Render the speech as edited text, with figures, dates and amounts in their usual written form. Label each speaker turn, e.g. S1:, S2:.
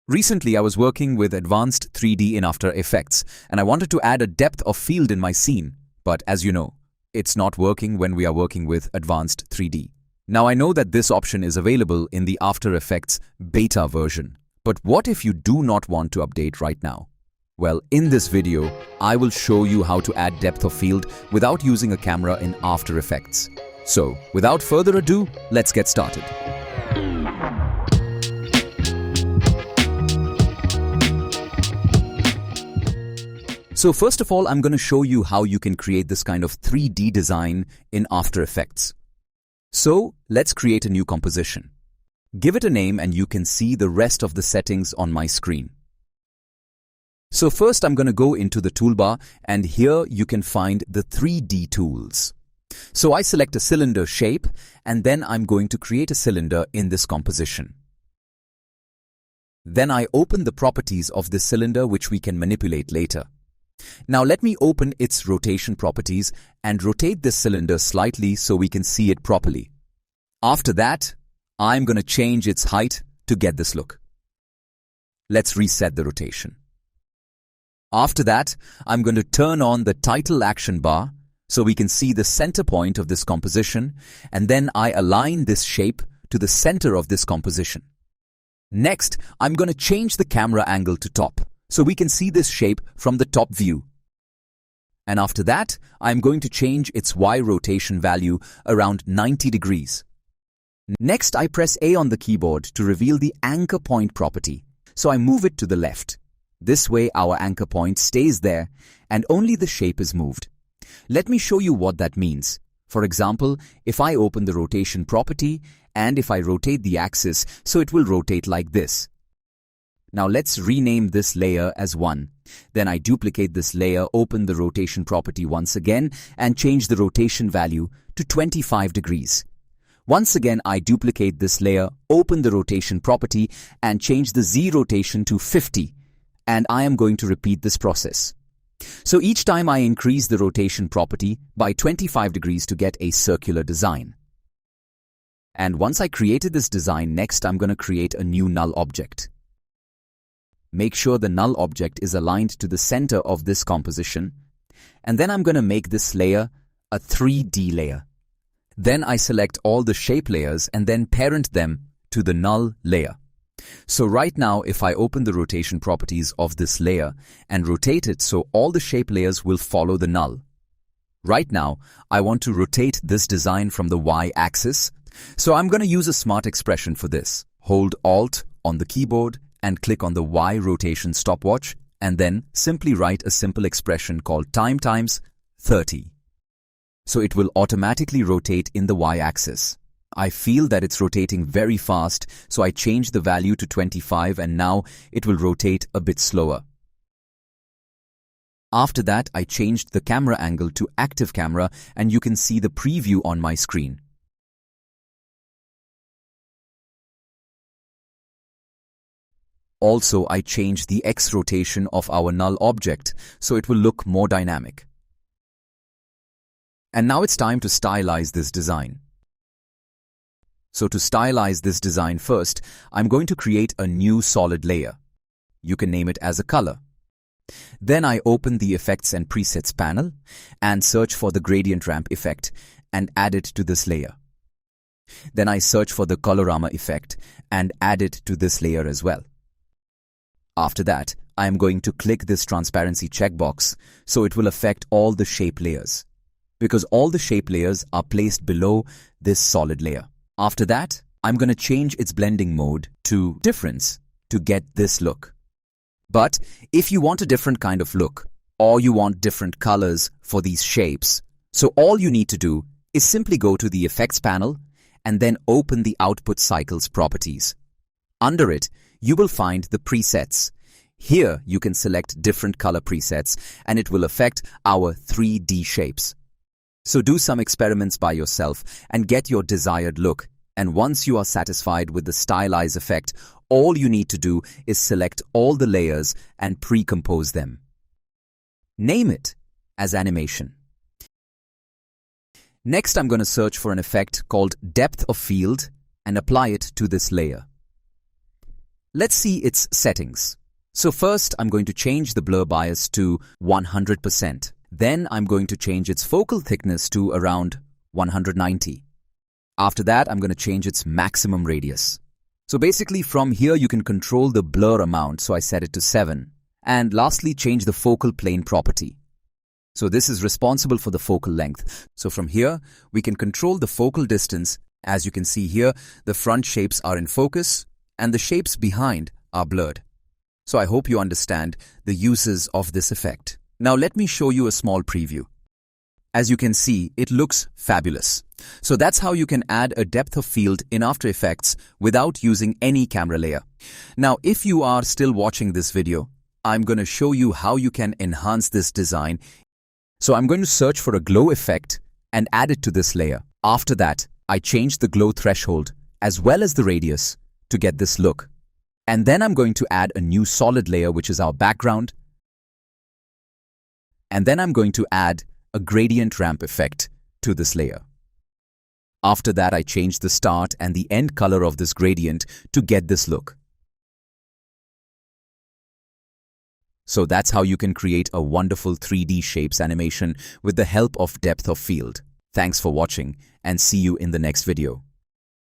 S1: Recently, I was working with advanced 3D in After Effects, and I wanted to add a depth of field in my scene. But as you know, it's not working when we are working with advanced 3D. Now I know that this option is available in the After Effects beta version. But what if you do not want to update right now? Well, in this video, I will show you how to add depth of field without using a camera in After Effects. So, without further ado, let's get started. So first of all, I'm going to show you how you can create this kind of 3D design in After Effects. So let's create a new composition. Give it a name and you can see the rest of the settings on my screen. So first I'm going to go into the toolbar, and here you can find the 3D tools. So I select a cylinder shape, and then I'm going to create a cylinder in this composition. Then I open the properties of this cylinder, which we can manipulate later. Now let me open its rotation properties and rotate this cylinder slightly so we can see it properly. After that, I'm going to change its height to get this look. Let's reset the rotation. After that, I'm going to turn on the title action bar so we can see the center point of this composition, and then I align this shape to the center of this composition. Next, I'm going to change the camera angle to top, so we can see this shape from the top view. And after that, I'm going to change its Y rotation value around 90 degrees. Next, I press A on the keyboard to reveal the anchor point property, so I move it to the left. This way our anchor point stays there and only the shape is moved. Let me show you what that means. For example, if I open the rotation property and if I rotate the axis, so it will rotate like this. Now let's rename this layer as 1. Then I duplicate this layer, open the rotation property once again and change the rotation value to 25 degrees. Once again I duplicate this layer, open the rotation property and change the Z rotation to 50. And I am going to repeat this process. So each time I increase the rotation property by 25 degrees to get a circular design. And once I created this design, next I'm going to create a new null object. Make sure the null object is aligned to the center of this composition, and then I'm going to make this layer a 3D layer. Then I select all the shape layers and then parent them to the null layer. So right now, if I open the rotation properties of this layer and rotate it so all the shape layers will follow the null. Right now, I want to rotate this design from the Y-axis, so I'm going to use a smart expression for this. Hold Alt on the keyboard and click on the Y rotation stopwatch, and then simply write a simple expression called time times 30. So it will automatically rotate in the Y-axis. I feel that it's rotating very fast, so I change the value to 25 and now it will rotate a bit slower. After that, I changed the camera angle to active camera and you can see the preview on my screen. Also, I changed the X rotation of our null object, so it will look more dynamic. And now it's time to stylize this design. So to stylize this design first, I'm going to create a new solid layer. You can name it as a color. Then I open the Effects and Presets panel and search for the gradient ramp effect and add it to this layer. Then I search for the colorama effect and add it to this layer as well. After that, I am going to click this transparency checkbox so it will affect all the shape layers, because all the shape layers are placed below this solid layer. After that, I'm going to change its blending mode to difference to get this look. But if you want a different kind of look, or you want different colors for these shapes, so all you need to do is simply go to the Effects panel and then open the Output Cycles properties. Under it, you will find the presets. Here you can select different color presets and it will affect our 3D shapes. So do some experiments by yourself and get your desired look. And once you are satisfied with the stylize effect, all you need to do is select all the layers and pre-compose them. Name it as animation. Next, I'm going to search for an effect called depth of field and apply it to this layer. Let's see its settings. So first, I'm going to change the blur bias to 100%. Then I'm going to change its focal thickness to around 190. After that, I'm going to change its maximum radius. So basically from here you can control the blur amount, so I set it to 7. And lastly, change the focal plane property. So this is responsible for the focal length. So from here, we can control the focal distance. As you can see here, the front shapes are in focus and the shapes behind are blurred. So I hope you understand the uses of this effect. Now let me show you a small preview. As you can see, it looks fabulous. So that's how you can add a depth of field in After Effects without using any camera layer. Now, if you are still watching this video, I'm going to show you how you can enhance this design. So I'm going to search for a glow effect and add it to this layer. After that, I change the glow threshold as well as the radius to get this look. And then I'm going to add a new solid layer, which is our background. And then I'm going to add a gradient ramp effect to this layer. After that, I change the start and the end color of this gradient to get this look. So that's how you can create a wonderful 3D shapes animation with the help of depth of field. Thanks for watching and see you in the next video.